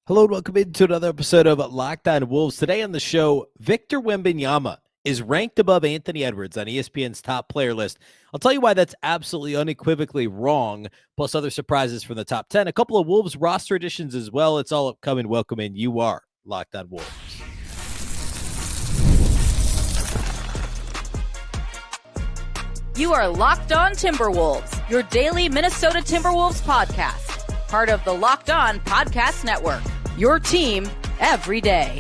Hello and welcome into another episode of Locked On Wolves. Today on the show, Victor Wembanyama is ranked above Anthony Edwards on ESPN's top player list. I'll tell you why that's absolutely unequivocally wrong, plus other surprises from the top 10. A couple of Wolves roster additions as well. It's all upcoming. Welcome in. You are Locked On Wolves. You are Locked On Timberwolves, your daily Minnesota Timberwolves podcast. Part of the Locked On Podcast Network, your team every day.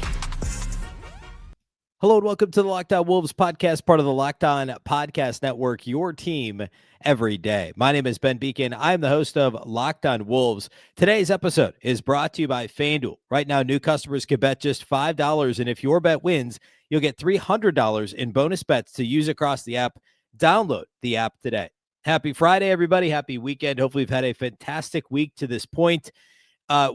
Hello and welcome to the Locked On Wolves podcast, part of the Locked On Podcast Network, your team every day. My name is Ben Beecken. I am the host of Locked On Wolves. Today's episode is brought to you by FanDuel. Right now, new customers can bet just $5, and if your bet wins, you'll get $300 in bonus bets to use across the app. Download the app today. Happy Friday, everybody. Happy weekend. Hopefully you've had a fantastic week to this point.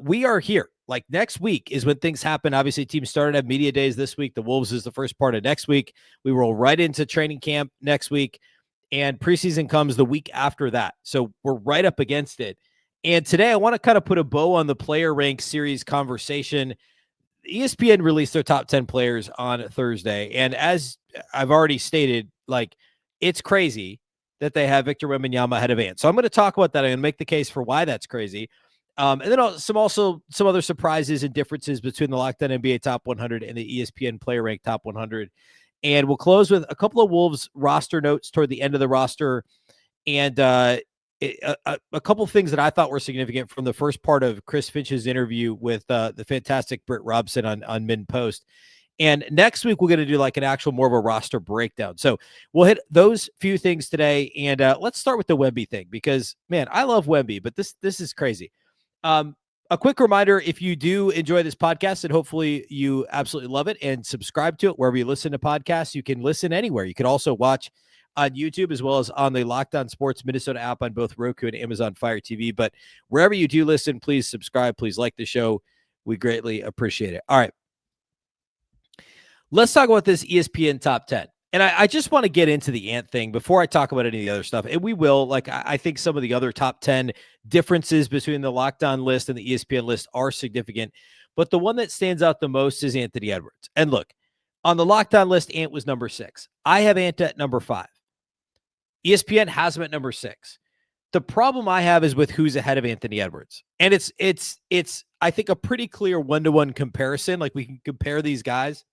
We are here. Like next week is when things happen. Obviously, teams started at media days this week. The Wolves is the first part of next week. We roll right into training camp next week, and preseason comes the week after that. So we're right up against it. And today I want to kind of put a bow on the player rank series conversation. ESPN released their top 10 players on Thursday. And as I've already stated, like, it's crazy that they have Victor Wembanyama ahead of Ant. So I'm going to talk about that. I'm going to make the case for why that's crazy. And then some other surprises and differences between the Locked On NBA Top 100 and the ESPN Player Rank Top 100. And we'll close with a couple of Wolves roster notes toward the end of the roster, and a couple of things that I thought were significant from the first part of Chris Finch's interview with the fantastic Britt Robson on Min Post. And next week, we're going to do like an actual more of a roster breakdown. So we'll hit those few things today. And let's start with the Wemby thing, because, man, I love Wemby, but this is crazy. A quick reminder, if you do enjoy this podcast, and hopefully you absolutely love it, and subscribe to it wherever you listen to podcasts. You can listen anywhere. You can also watch on YouTube as well as on the Locked On Sports Minnesota app on both Roku and Amazon Fire TV. But wherever you do listen, please subscribe. Please like the show. We greatly appreciate it. All right. Let's talk about this ESPN top 10. And I just want to get into the Ant thing before I talk about any of the other stuff. And we will. Like, I think some of the other top 10 differences between the Locked On list and the ESPN list are significant. But the one that stands out the most is Anthony Edwards. And look, on the Locked On list, Ant was number 6. I have Ant at number 5. ESPN has him at number 6. The problem I have is with who's ahead of Anthony Edwards. And it's I think, a pretty clear one-to-one comparison. Like, we can compare these guys.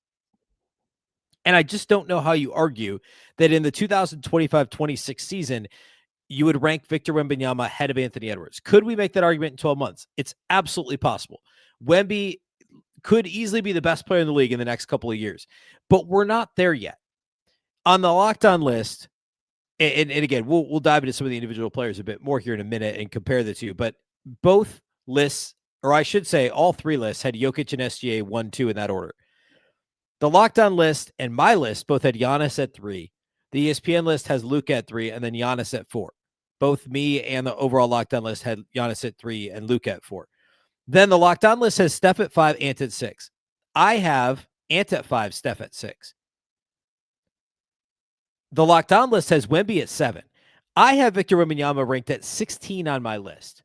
And I just don't know how you argue that in the 2025-26 season, you would rank Victor Wembanyama ahead of Anthony Edwards. Could we make that argument in 12 months? It's absolutely possible. Wemby could easily be the best player in the league in the next couple of years, but we're not there yet. On the Locked On list, and again, we'll dive into some of the individual players a bit more here in a minute and compare the two, but both lists, or I should say all three lists, had Jokic and SGA 1, 2 in that order. The Locked On list and my list both had Giannis at 3. The ESPN list has Luka at 3, and then Giannis at 4. Both me and the overall Locked On list had Giannis at 3 and Luka at 4. Then the Locked On list has Steph at 5, Ant at 6. I have Ant at 5, Steph at 6. The Locked On list has Wemby at 7. I have Victor Wembanyama ranked at 16 on my list.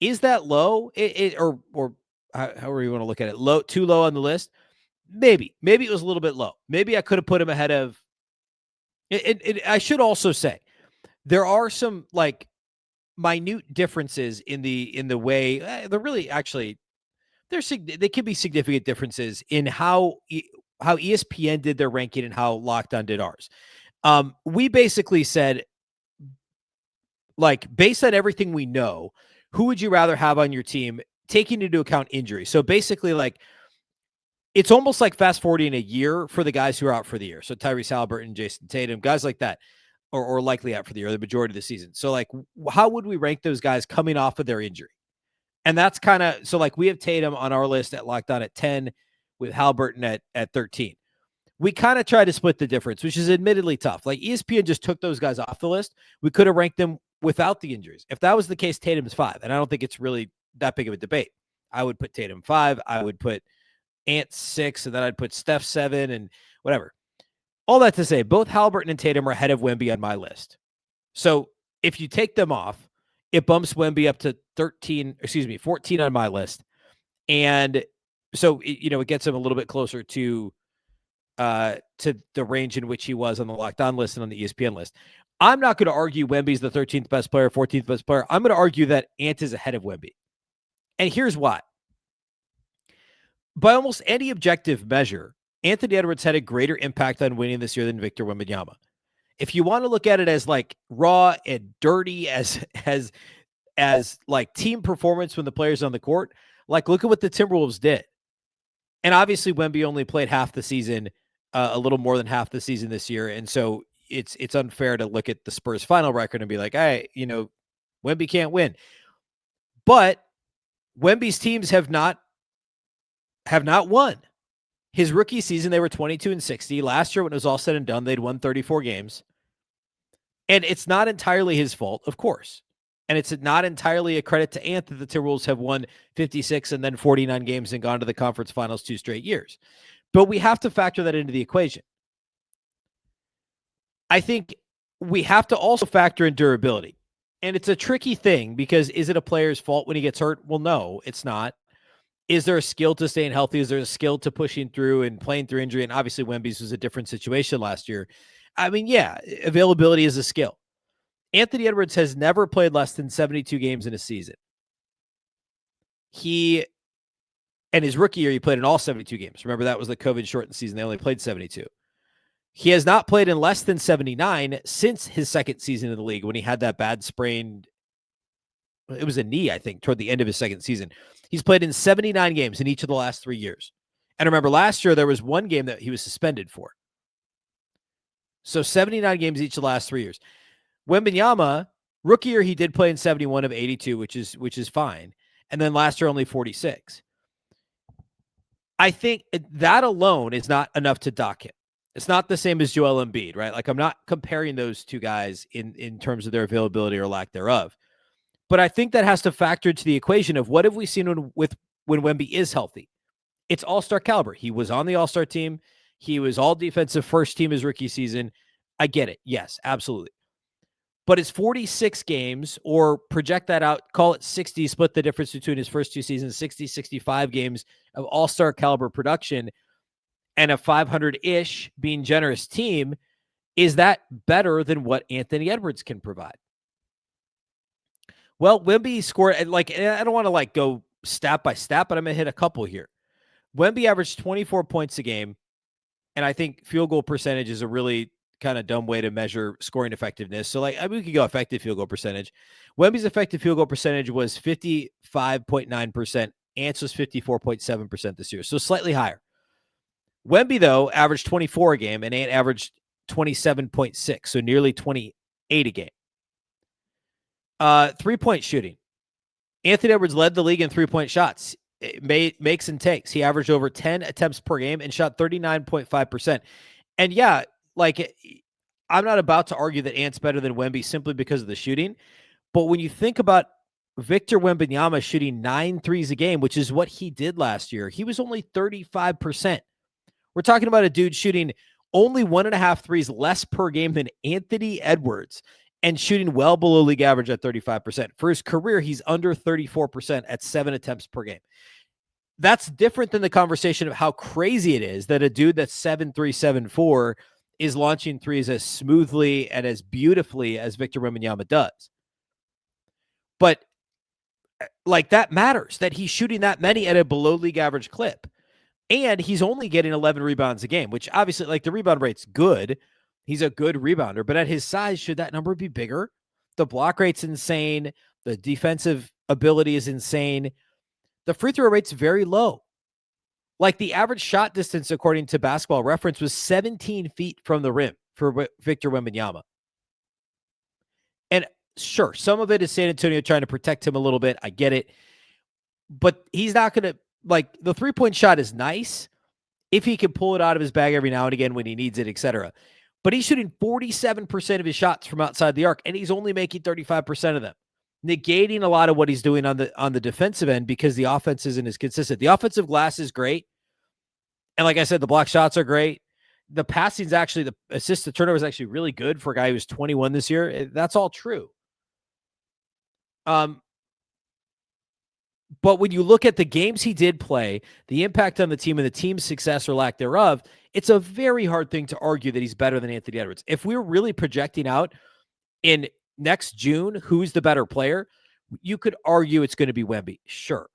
Is that low? Or however you want to look at it, low, too low on the list? Maybe it was a little bit low. Maybe I could have put him ahead of it. I should also say there are some like minute differences in the way they're really actually they can be significant differences in how ESPN did their ranking and how Locked On did ours. We basically said, like, based on everything we know, who would you rather have on your team, taking into account injury? So basically, like, it's almost like fast forwarding a year for the guys who are out for the year. So Tyrese Haliburton, Jason Tatum, guys like that, or likely out for the year, the majority of the season. So, like, how would we rank those guys coming off of their injury? And that's kind of, so like we have Tatum on our list at Locked On at 10 with Haliburton at 13. We kind of try to split the difference, which is admittedly tough. Like, ESPN just took those guys off the list. We could have ranked them without the injuries. If that was the case, Tatum's 5. And I don't think it's really that big of a debate. I would put Tatum 5. I would put Ant 6, and then I'd put Steph 7 and whatever. All that to say, both Haliburton and Tatum are ahead of Wemby on my list. So if you take them off, it bumps Wemby up to 14 on my list. And so, it gets him a little bit closer to the range in which he was on the Locked On list and on the ESPN list. I'm not going to argue Wemby's the 13th best player, 14th best player. I'm going to argue that Ant is ahead of Wemby. And here's why. By almost any objective measure, Anthony Edwards had a greater impact on winning this year than Victor Wembanyama. If you want to look at it as like raw and dirty as like team performance when the player's on the court, like look at what the Timberwolves did. And obviously Wemby only played half the season, a little more than half the season this year. And so it's unfair to look at the Spurs final record and be like, hey, Wemby can't win. But Wemby's teams have not won. His rookie season, they were 22-60. Last year, when it was all said and done, they'd won 34 games. And it's not entirely his fault, of course. And it's not entirely a credit to Ant that the Timberwolves have won 56 and then 49 games and gone to the conference finals 2 straight years. But we have to factor that into the equation. I think we have to also factor in durability. And it's a tricky thing because is it a player's fault when he gets hurt? Well, no, it's not. Is there a skill to staying healthy? Is there a skill to pushing through and playing through injury? And obviously Wemby's was a different situation last year. I mean, yeah, availability is a skill. Anthony Edwards has never played less than 72 games in a season. And his rookie year, he played in all 72 games. Remember, that was the COVID shortened season. They only played 72. He has not played in less than 79 since his second season in the league when he had that bad sprained, it was a knee, I think, toward the end of his second season. He's played in 79 games in each of the last 3 years. And remember, last year, there was one game that he was suspended for. So 79 games each of the last 3 years. Wembanyama, rookie year, he did play in 71 of 82, which is fine. And then last year, only 46. I think that alone is not enough to dock him. It's not the same as Joel Embiid, right? Like, I'm not comparing those two guys in terms of their availability or lack thereof. But I think that has to factor into the equation of what have we seen when Wemby is healthy. It's all-star caliber. He was on the all-star team. He was all defensive first team his rookie season. I get it. Yes, absolutely. But it's 46 games, or project that out, call it 60, split the difference between his first 2 seasons, 60, 65 games of all-star caliber production and a 500-ish, being generous, team. Is that better than what Anthony Edwards can provide? Well, Wemby scored, like, I don't want to go stat by stat, but I'm going to hit a couple here. Wemby averaged 24 points a game, and I think field goal percentage is a really kind of dumb way to measure scoring effectiveness. So, we could go effective field goal percentage. Wemby's effective field goal percentage was 55.9%. Ant's was 54.7% this year, so slightly higher. Wemby, though, averaged 24 a game, and Ant averaged 27.6, so nearly 28 a game. 3-point shooting. Anthony Edwards led the league in 3-point shots. Makes and takes. He averaged over 10 attempts per game and shot 39.5%. And yeah, I'm not about to argue that Ant's better than Wemby simply because of the shooting. But when you think about Victor Wembanyama shooting 9 threes a game, which is what he did last year, he was only 35%. We're talking about a dude shooting only 1.5 threes less per game than Anthony Edwards and shooting well below league average at 35%. For his career, he's under 34% at 7 attempts per game. That's different than the conversation of how crazy it is that a dude that's 7'3", 7'4" is launching threes as smoothly and as beautifully as Victor Wembanyama does. But that matters, that he's shooting that many at a below league average clip. And he's only getting 11 rebounds a game, which obviously, the rebound rate's good. He's a good rebounder, but at his size, should that number be bigger? The block rate's insane. The defensive ability is insane. The free throw rate's very low. The average shot distance, according to Basketball Reference, was 17 feet from the rim for Victor Wembanyama. And sure, some of it is San Antonio trying to protect him a little bit. I get it. But he's not going to, the 3-point shot is nice if he can pull it out of his bag every now and again when he needs it, etc. But he's shooting 47% of his shots from outside the arc, and he's only making 35% of them, negating a lot of what he's doing on the defensive end because the offense isn't as consistent. The offensive glass is great. And like I said, the block shots are great. The passing's actually, the assist to turnover is actually really good for a guy who's 21 this year. That's all true. But when you look at the games he did play, the impact on the team and the team's success or lack thereof, it's a very hard thing to argue that he's better than Anthony Edwards. If we're really projecting out in next June, who's the better player, you could argue it's going to be Wemby. Sure.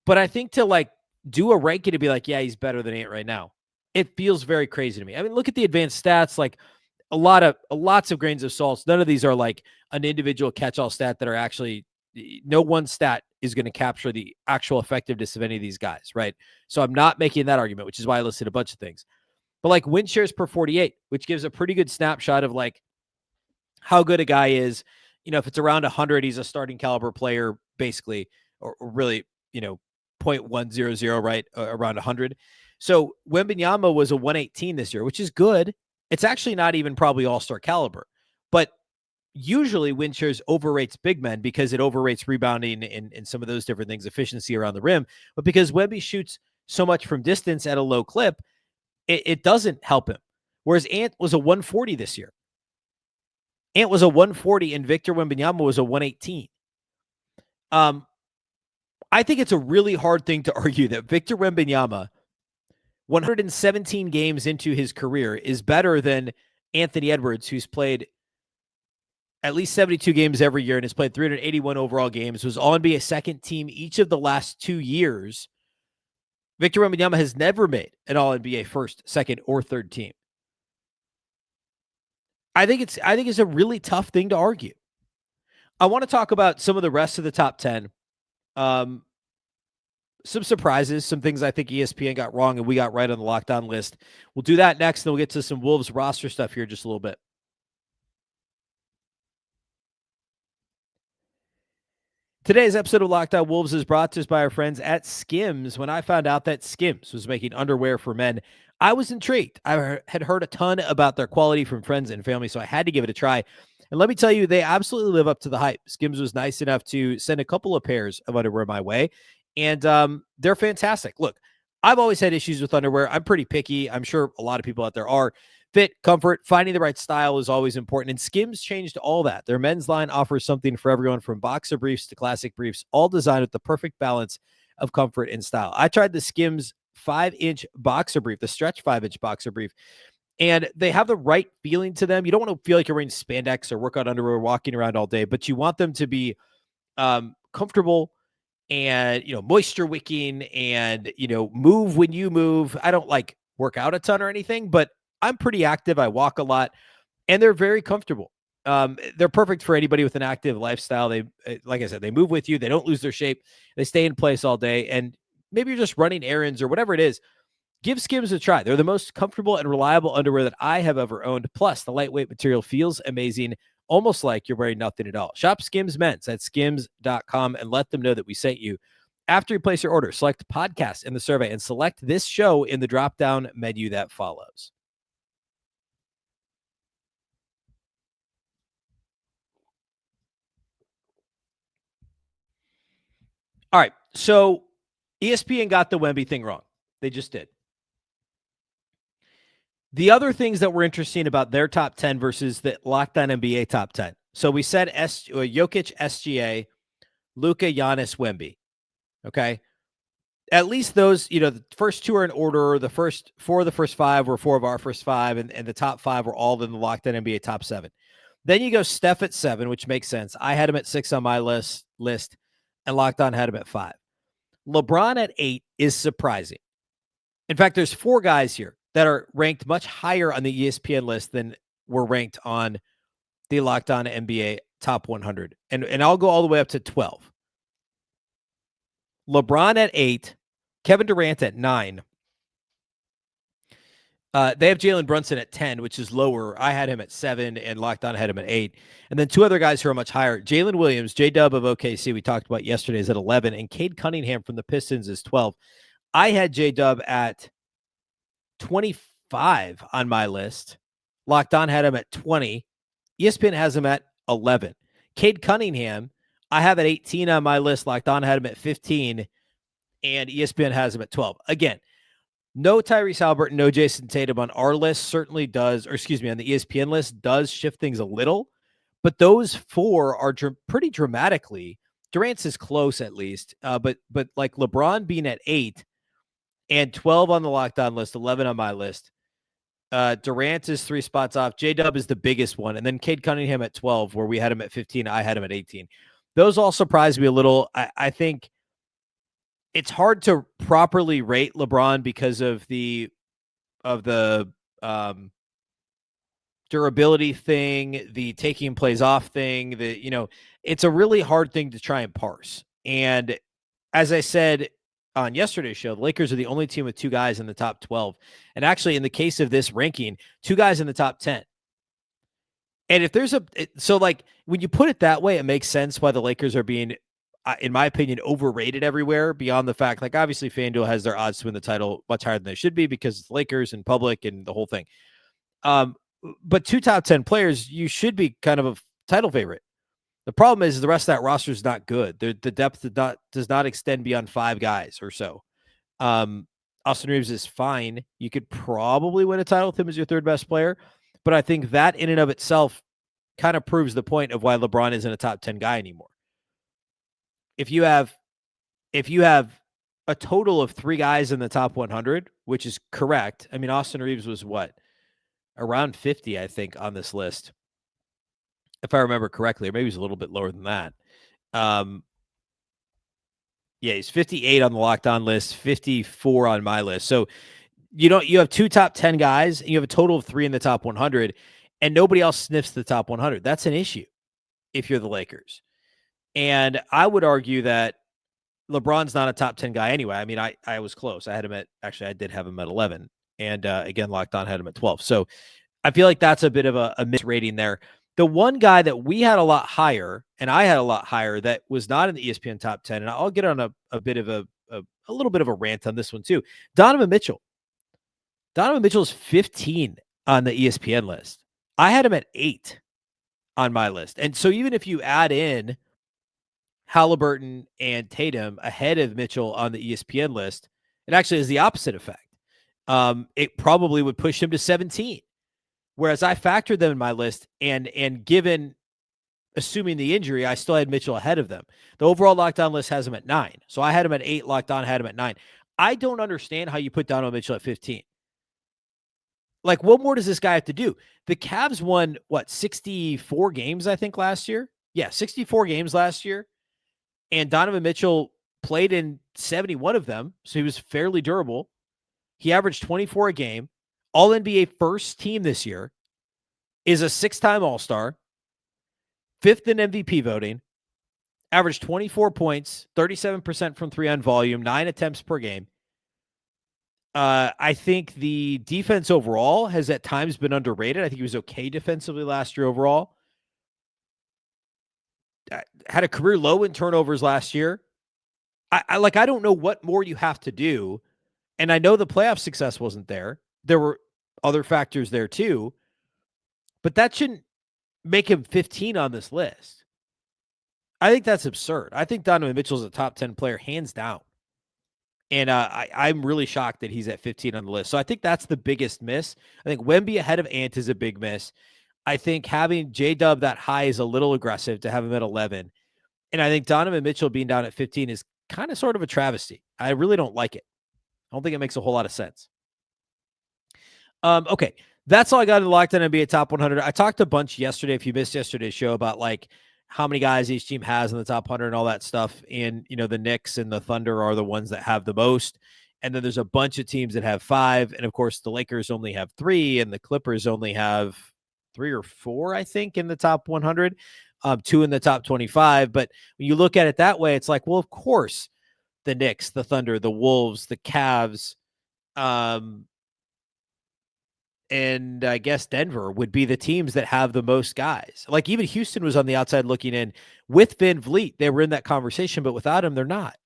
But I think to like do a ranking to be like, yeah, he's better than Ant right now, it feels very crazy to me. I mean, look at the advanced stats, like lots of grains of salt. None of these are like an individual catch-all stat that are actually, no one stat is going to capture the actual effectiveness of any of these guys, right? So I'm not making that argument, which is why I listed a bunch of things. But like win shares per 48, which gives a pretty good snapshot of like how good a guy is. You know, if it's around 100, he's a starting caliber player, basically, or really, 0.100, right? Around 100. So Wembanyama was a 118 this year, which is good. It's actually not even probably all-star caliber. But usually win shares overrates big men because it overrates rebounding and some of those different things, efficiency around the rim. But because Wemby shoots so much from distance at a low clip, it doesn't help him. Whereas Ant was a 140 this year. Ant was a 140 and Victor Wembanyama was a 118. I think it's a really hard thing to argue that Victor Wembanyama, 117 games into his career, is better than Anthony Edwards, who's played at least 72 games every year and has played 381 overall games, was All-NBA second team each of the last 2 years. Victor Wembanyama has never made an All-NBA first, second, or third team. I think it's a really tough thing to argue. I want to talk about some of the rest of the top 10. Some surprises, some things I think ESPN got wrong and we got right on the lockdown list. We'll do that next, and then we'll get to some Wolves roster stuff here just a little bit. Today's episode of Locked On Wolves is brought to us by our friends at SKIMS. When I found out that SKIMS was making underwear for men, I was intrigued. I had heard a ton about their quality from friends and family, so I had to give it a try. And let me tell you, they absolutely live up to the hype. SKIMS was nice enough to send a couple of pairs of underwear my way, and they're fantastic. Look, I've always had issues with underwear. I'm pretty picky. I'm sure a lot of people out there are. Fit, comfort, finding the right style is always important, and SKIMS changed all that. Their men's line offers something for everyone, from boxer briefs to classic briefs, all designed with the perfect balance of comfort and style. I tried the SKIMS 5-inch boxer brief, the stretch 5-inch boxer brief, and they have the right feeling to them. You don't want to feel like you're wearing spandex or workout underwear walking around all day, but you want them to be comfortable and, moisture wicking and, move when you move. I don't like work out a ton or anything, but I'm pretty active. I walk a lot, and they're very comfortable. They're perfect for anybody with an active lifestyle. They, like I said, they move with you. They don't lose their shape. They stay in place all day. And maybe you're just running errands or whatever it is. Give SKIMS a try. They're the most comfortable and reliable underwear that I have ever owned. Plus, the lightweight material feels amazing, almost like you're wearing nothing at all. Shop SKIMS Mens at skims.com and let them know that we sent you. After you place your order, select podcast in the survey and select this show in the drop-down menu that follows. All right, so ESPN got the Wemby thing wrong. They just did. The other things that were interesting about their top 10 versus the Locked On NBA top 10. So we said Jokic, SGA, Luka, Giannis, Wemby. Okay. At least those, the first two are in order. The first four of the first five were four of our first five, and the top five were all in the Locked On NBA top 7. Then you go Steph at 7, which makes sense. I had him at 6 on my list, and Locked On had him at 5. LeBron at 8 is surprising. In fact, there's 4 guys here that are ranked much higher on the ESPN list than were ranked on the Locked On NBA top 100. And I'll go all the way up to 12. LeBron at 8, Kevin Durant at 9. They have Jalen Brunson at 10, which is lower. I had him at 7, and Locked On had him at 8. And then 2 other guys who are much higher. Jalen Williams, J-Dub of OKC, we talked about yesterday, is at 11, and Cade Cunningham from the Pistons is 12. I had J-Dub at 25 on my list. Locked On had him at 20. ESPN has him at 11. Cade Cunningham, I have at 18 on my list. Locked On had him at 15, and ESPN has him at 12. Again, no Tyrese Haliburton, no Jason Tatum on our list certainly does, on the ESPN list does shift things a little, but those 4 are pretty dramatically Durant's is close at least. But like LeBron being at 8 and 12 on the lockdown list, 11 on my list. Durant is 3 spots off. J-Dub is the biggest one. And then Cade Cunningham at 12, where we had him at 15. I had him at 18. Those all surprised me a little. I think it's hard to properly rate LeBron because of the durability thing, the taking plays off thing, it's a really hard thing to try and parse. And as I said on yesterday's show, the Lakers are the only team with 2 guys in the top 12. And actually, in the case of this ranking, 2 guys in the top 10. And if there's when you put it that way, it makes sense why the Lakers are being, in my opinion, overrated everywhere, beyond the fact, like, obviously FanDuel has their odds to win the title much higher than they should be because it's Lakers and public and the whole thing. But 2 top 10 players, you should be kind of a title favorite. The problem is the rest of that roster is not good. The depth does not extend beyond 5 guys or so. Austin Reeves is fine. You could probably win a title with him as your 3rd best player. But I think that in and of itself kind of proves the point of why LeBron isn't a top 10 guy anymore. If you have a total of 3 guys in the top 100, which is correct. I mean, Austin Reeves was around 50, I think, on this list, if I remember correctly, or maybe he's a little bit lower than that. Yeah, he's 58 on the lockdown list, 54 on my list. So you have 2 top 10 guys, and you have a total of 3 in the top 100, and nobody else sniffs the top 100. That's an issue if you're the Lakers. And I would argue that LeBron's not a top 10 guy anyway. I mean, I was close. I did have him at 11. And again, Locked On had him at 12. So I feel like that's a bit of a misrating there. The one guy that we had a lot higher, and I had a lot higher, that was not in the ESPN top 10, and I'll get on a bit of a little bit of a rant on this one too. Donovan Mitchell. Donovan Mitchell is 15 on the ESPN list. I had him at 8 on my list. And so even if you add in Halliburton and Tatum ahead of Mitchell on the ESPN list, it actually has the opposite effect. It probably would push him to 17. Whereas I factored them in my list, and given, assuming the injury, I still had Mitchell ahead of them. The overall lockdown list has him at 9. So I had him at 8, Locked On had him at 9. I don't understand how you put Donovan Mitchell at 15. Like, what more does this guy have to do? The Cavs won, 64 games, I think, last year? Yeah, 64 games last year. And Donovan Mitchell played in 71 of them, so he was fairly durable. He averaged 24 a game. All-NBA first team this year. Is a 6-time All-Star. 5th in MVP voting. Averaged 24 points, 37% from 3 on volume, 9 attempts per game. I think the defense overall has at times been underrated. I think he was okay defensively last year overall. Had a career low in turnovers last year. I don't know what more you have to do. And I know the playoff success wasn't there. There were other factors there too. But that shouldn't make him 15 on this list. I think that's absurd. I think Donovan Mitchell's a top 10 player, hands down. And I'm really shocked that he's at 15 on the list. So I think that's the biggest miss. I think Wemby ahead of Ant is a big miss. I think having J-Dub that high is a little aggressive to have him at 11. And I think Donovan Mitchell being down at 15 is kind of sort of a travesty. I really don't like it. I don't think it makes a whole lot of sense. Okay. That's all I got in the Locked On NBA Top 100. I talked a bunch yesterday, if you missed yesterday's show, about like how many guys each team has in the top 100 and all that stuff. And, the Knicks and the Thunder are the ones that have the most. And then there's a bunch of teams that have 5. And of course, the Lakers only have 3, and the Clippers only have 3 or 4, I think, in the top 100, 2 in the top 25. But when you look at it that way, it's like, well, of course, the Knicks, the Thunder, the Wolves, the Cavs, and I guess Denver would be the teams that have the most guys. Like, even Houston was on the outside looking in. With Van Vliet, they were in that conversation, but without him, they're not.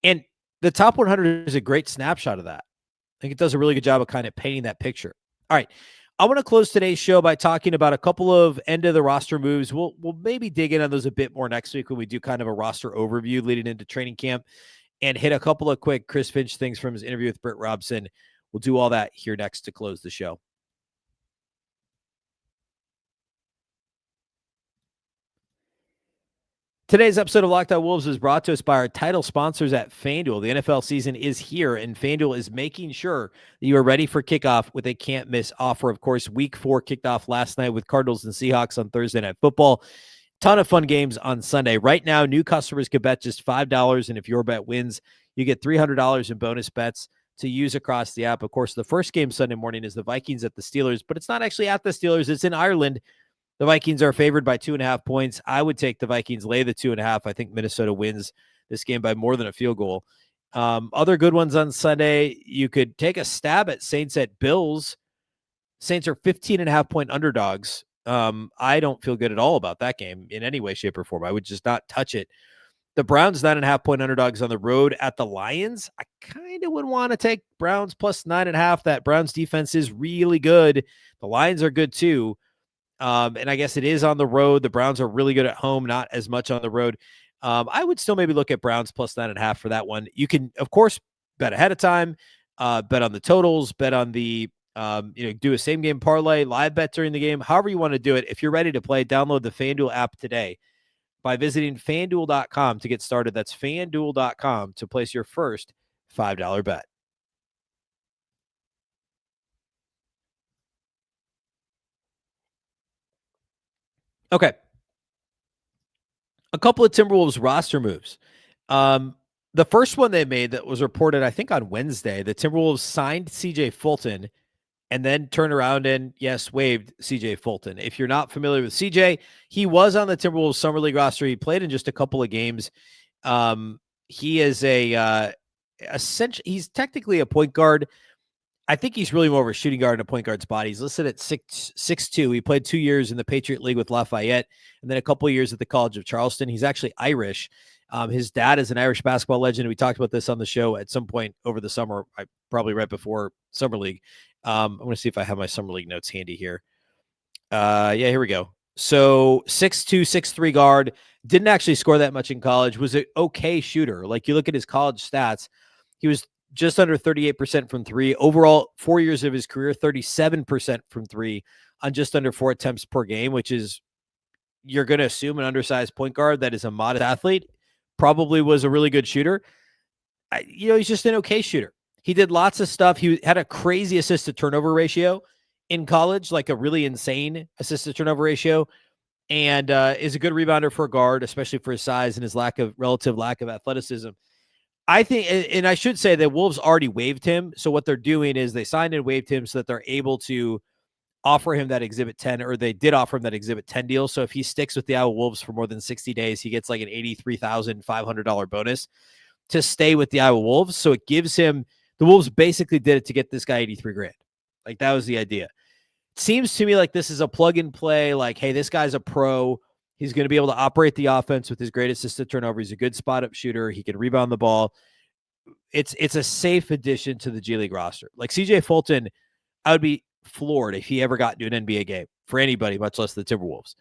And the top 100 is a great snapshot of that. I think it does a really good job of kind of painting that picture. All right. I want to close today's show by talking about a couple of end of the roster moves. We'll maybe dig in on those a bit more next week when we do kind of a roster overview leading into training camp, and hit a couple of quick Chris Finch things from his interview with Britt Robson. We'll do all that here next to close the show. Today's episode of Locked On Wolves is brought to us by our title sponsors at FanDuel. The NFL season is here, and FanDuel is making sure that you are ready for kickoff with a can't-miss offer. Of course, Week 4 kicked off last night with Cardinals and Seahawks on Thursday Night Football. Ton of fun games on Sunday. Right now, new customers can bet just $5, and if your bet wins, you get $300 in bonus bets to use across the app. Of course, the first game Sunday morning is the Vikings at the Steelers, but it's not actually at the Steelers. It's in Ireland. The Vikings are favored by 2.5 points. I would take the Vikings, lay the 2.5. I think Minnesota wins this game by more than a field goal. Other good ones on Sunday, you could take a stab at Saints at Bills. Saints are 15.5-point underdogs. I don't feel good at all about that game in any way, shape, or form. I would just not touch it. The Browns 9.5-point underdogs on the road at the Lions. I kind of would want to take Browns plus 9.5. That Browns defense is really good. The Lions are good too. And I guess it is on the road. The Browns are really good at home, not as much on the road. I would still maybe look at Browns plus 9.5 for that one. You can, of course, bet ahead of time, bet on the totals, bet on the, do a same game parlay, live bet during the game, however you want to do it. If you're ready to play, download the FanDuel app today by visiting FanDuel.com to get started. That's FanDuel.com to place your first $5 bet. Okay. A couple of Timberwolves roster moves. The first one they made that was reported, I think, on Wednesday, the Timberwolves signed CJ Fulton and then turned around and, yes, waived CJ Fulton. If you're not familiar with CJ, he was on the Timberwolves Summer League roster. He played in just a couple of games. He is essentially, he's technically a point guard. I think he's really more of a shooting guard in a point guard's body. He's listed at 6'2". He played 2 years in the Patriot League with Lafayette and then a couple of years at the College of Charleston. He's actually Irish. His dad is an Irish basketball legend. We talked about this on the show at some point over the summer, probably right before Summer League. I'm going to see if I have my Summer League notes handy here. Yeah, here we go. So 6'2", 6'3" guard. Didn't actually score that much in college. Was an okay shooter. Like you look at his college stats, he was just under 38% from three. Overall, 4 years of his career, 37% from three on just under 4 attempts per game, which is, you're going to assume, an undersized point guard that is a modest athlete. Probably was a really good shooter. He's just an okay shooter. He did lots of stuff. He had a crazy assist-to-turnover ratio in college, like a really insane assist-to-turnover ratio, and is a good rebounder for a guard, especially for his size and his relative lack of athleticism. I think, and I should say that Wolves already waived him. So what they're doing is they signed and waived him so that they're able to offer him that Exhibit 10, or they did offer him that Exhibit 10 deal. So if he sticks with the Iowa Wolves for more than 60 days, he gets like an $83,500 bonus to stay with the Iowa Wolves. So it gives him, the Wolves basically did it to get this guy $83,000. Like that was the idea. It seems to me like this is a plug and play. Like, hey, this guy's a pro. He's going to be able to operate the offense with his great assist turnover. He's a good spot-up shooter. He can rebound the ball. It's a safe addition to the G League roster. Like CJ Fulton, I would be floored if he ever got into an NBA game for anybody, much less the Timberwolves.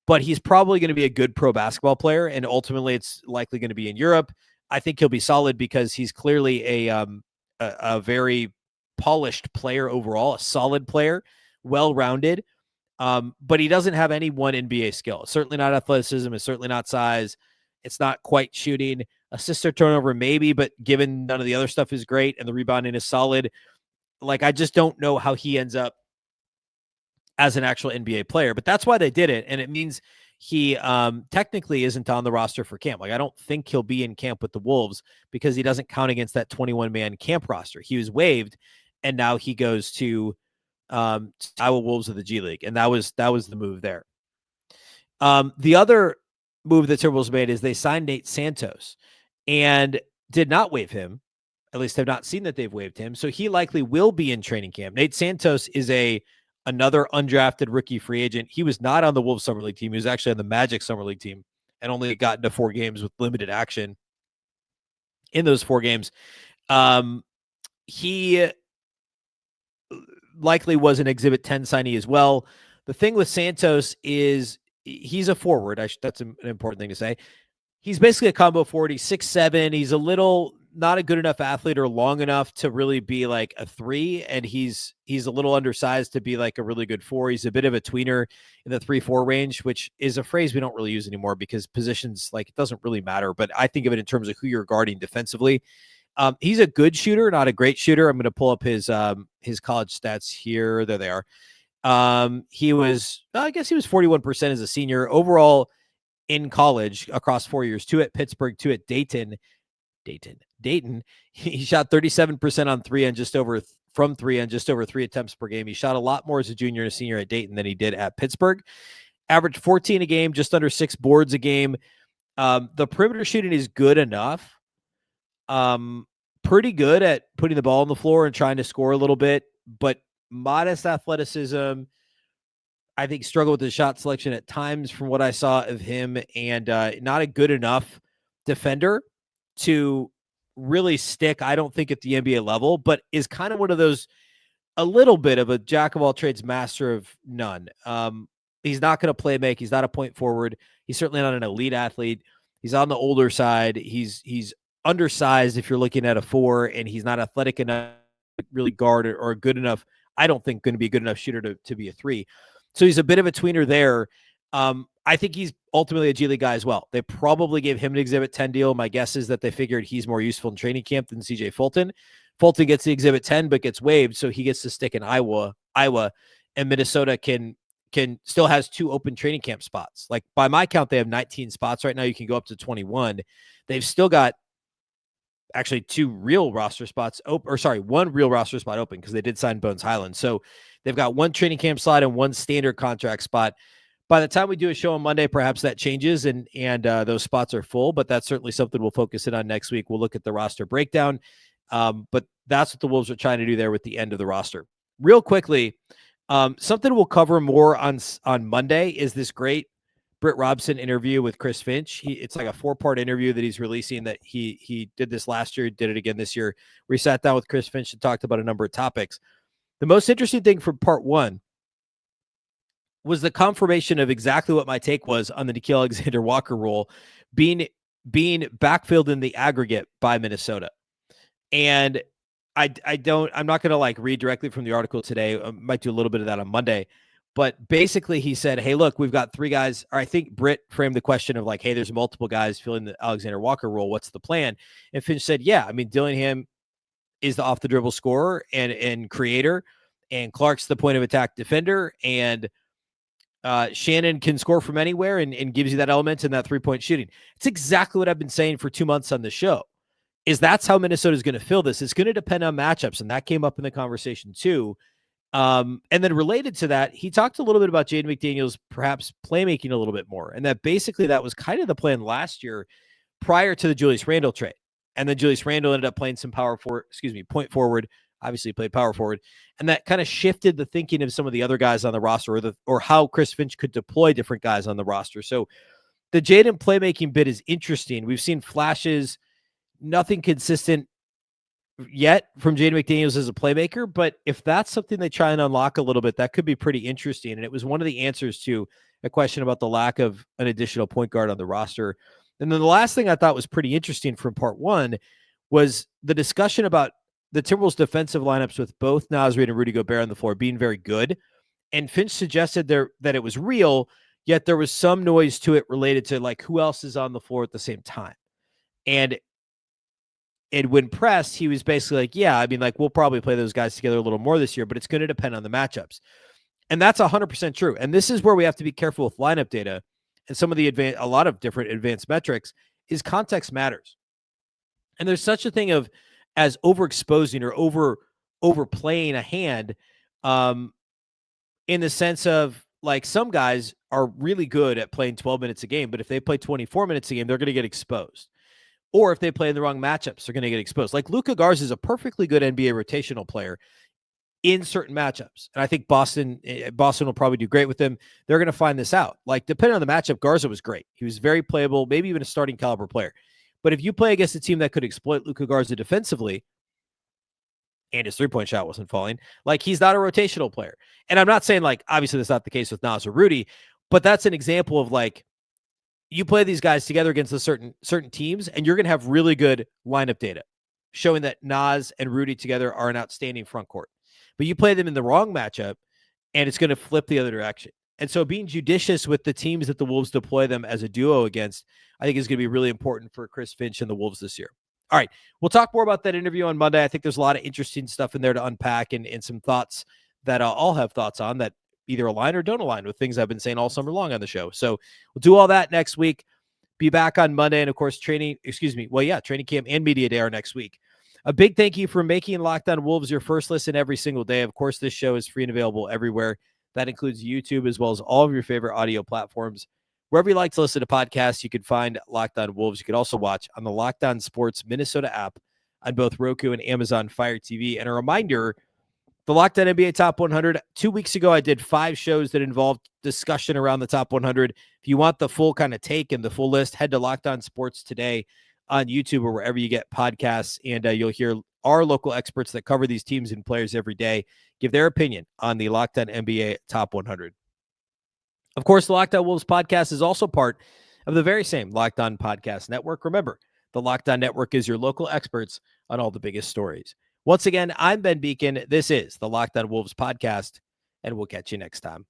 But he's probably going to be a good pro basketball player, and ultimately it's likely going to be in Europe. I think he'll be solid because he's clearly a very polished player overall, a solid player, well-rounded. But he doesn't have any one NBA skill. It's certainly not athleticism. It's certainly not size. It's not quite shooting. Assist or turnover, maybe, but given none of the other stuff is great and the rebounding is solid, like I just don't know how he ends up as an actual NBA player. But that's why they did it, and it means he technically isn't on the roster for camp. Like I don't think he'll be in camp with the Wolves because he doesn't count against that 21-man camp roster. He was waived, and now he goes to Iowa Wolves of the G League, and that was the move there. The other move that Timberwolves made is they signed Nate Santos and did not waive him. At least have not seen that they've waived him, so he likely will be in training camp. Nate Santos is another undrafted rookie free agent. He was not on the Wolves Summer League team. He was actually on the Magic Summer League team and only got into 4 games with limited action in those 4 games. He likely was an Exhibit 10 signee as well. The thing with Santos is he's a forward. That's an important thing to say. He's basically a combo forward. He's 6'7". He's a little not a good enough athlete or long enough to really be like a 3, and he's a little undersized to be like a really good 4. He's a bit of a tweener in the 3-4 range, which is a phrase we don't really use anymore because positions, like, it doesn't really matter, but I think of it in terms of who you're guarding defensively. He's a good shooter, not a great shooter. I'm going to pull up his college stats here. There they are. He was 41% as a senior overall in college across 4 years, 2 at Pittsburgh, 2 at Dayton. He shot 37% on 3 and just over from 3 on just over 3 attempts per game. He shot a lot more as a junior and a senior at Dayton than he did at Pittsburgh. Averaged 14 a game, just under 6 boards a game. The perimeter shooting is good enough. Pretty good at putting the ball on the floor and trying to score a little bit, but modest athleticism. I think struggled with the shot selection at times from what I saw of him, and not a good enough defender to really stick, I don't think, at the NBA level, but is kind of one of those, a little bit of a jack of all trades, master of none. He's not going to play make. He's not a point forward. He's certainly not an elite athlete. He's on the older side. He's undersized if you're looking at a 4, and he's not athletic enough to really guard or good enough. I don't think going to be a good enough shooter to be a 3. So he's a bit of a tweener there. I think he's ultimately a G League guy as well. They probably gave him an Exhibit 10 deal. My guess is that they figured he's more useful in training camp than CJ Fulton. Fulton gets the Exhibit 10, but gets waived, so he gets to stick in Iowa, and Minnesota can still has 2 open training camp spots. Like, by my count, they have 19 spots right now. You can go up to 21. They've still got actually 2 real roster spots open, or sorry, 1 real roster spot open because they did sign Bones Highland. So they've got 1 training camp slot and 1 standard contract spot. By the time we do a show on Monday, perhaps that changes and those spots are full, but that's certainly something we'll focus in on next week. We'll look at the roster breakdown. But that's what the Wolves are trying to do there with the end of the roster. Real quickly, something we'll cover more on Monday is this great Britt Robson interview with Chris Finch. It's like a 4-part interview that he's releasing that he did this last year, did it again this year. We sat down with Chris Finch and talked about a number of topics. The most interesting thing from part 1 was the confirmation of exactly what my take was on the Nickeil Alexander-Walker rule being backfilled in the aggregate by Minnesota. And I'm not going to like read directly from the article today. I might do a little bit of that on Monday. But basically he said, hey, look, we've got 3 guys. Or I think Britt framed the question of like, hey, there's multiple guys filling the Alexander-Walker role. What's the plan? And Finch said, yeah, I mean, Dillingham is the off the dribble scorer and creator, and Clark's the point of attack defender, and Shannon can score from anywhere and gives you that element in that 3-point shooting. It's exactly what I've been saying for 2 months on the show, is that's how Minnesota is going to fill this. It's going to depend on matchups, and that came up in the conversation too. And then related to that, he talked a little bit about Jaden McDaniels perhaps playmaking a little bit more, and that basically that was kind of the plan last year prior to the Julius Randle trade. And then Julius Randle ended up playing some point forward, obviously played power forward. And that kind of shifted the thinking of some of the other guys on the roster, or how Chris Finch could deploy different guys on the roster. So the Jaden playmaking bit is interesting. We've seen flashes, nothing consistent yet from Jaden McDaniels as a playmaker, but if that's something they try and unlock a little bit, that could be pretty interesting. And it was one of the answers to a question about the lack of an additional point guard on the roster. And then the last thing I thought was pretty interesting from part 1 was the discussion about the Timberwolves defensive lineups with both Naz Reid and Rudy Gobert on the floor being very good. And Finch suggested that it was real, yet there was some noise to it related to like who else is on the floor at the same time. And when pressed, he was basically like, yeah, I mean, like, we'll probably play those guys together a little more this year, but it's going to depend on the matchups. And that's 100% true. And this is where we have to be careful with lineup data and some of the a lot of different advanced metrics is context matters. And there's such a thing of as overexposing or overplaying a hand in the sense of like some guys are really good at playing 12 minutes a game, but if they play 24 minutes a game, they're going to get exposed. Or if they play in the wrong matchups, they're going to get exposed. Like Luka Garza is a perfectly good NBA rotational player in certain matchups. And I think Boston will probably do great with him. They're going to find this out. Like, depending on the matchup, Garza was great. He was very playable, maybe even a starting caliber player. But if you play against a team that could exploit Luka Garza defensively, and his 3-point shot wasn't falling, like, he's not a rotational player. And I'm not saying, like, obviously that's not the case with Naz or Rudy, but that's an example of, like, you play these guys together against certain teams, and you're going to have really good lineup data. showing that Naz and Rudy together are an outstanding front court. But you play them in the wrong matchup, and it's going to flip the other direction. And so being judicious with the teams that the Wolves deploy them as a duo against, I think is going to be really important for Chris Finch and the Wolves this year. All right, we'll talk more about that interview on Monday. I think there's a lot of interesting stuff in there to unpack and some thoughts that I'll have thoughts on that either align or don't align with things I've been saying all summer long on the show. So we'll do all that next week. Be back on Monday. And of course, training camp and media day are next week. A big thank you for making Locked On Wolves your first listen every single day. Of course, this show is free and available everywhere. That includes YouTube as well as all of your favorite audio platforms. Wherever you like to listen to podcasts, you can find Locked On Wolves. You can also watch on the Locked On Sports Minnesota app on both Roku and Amazon Fire TV. And a reminder, the Locked On NBA Top 100. 2 weeks ago, I did 5 shows that involved discussion around the Top 100. If you want the full kind of take and the full list, head to Locked On Sports today on YouTube or wherever you get podcasts, and you'll hear our local experts that cover these teams and players every day give their opinion on the Locked On NBA Top 100. Of course, the Locked On Wolves podcast is also part of the very same Locked On Podcast Network. Remember, the Locked On Network is your local experts on all the biggest stories. Once again, I'm Ben Beecken. This is the Locked On Wolves podcast, and we'll catch you next time.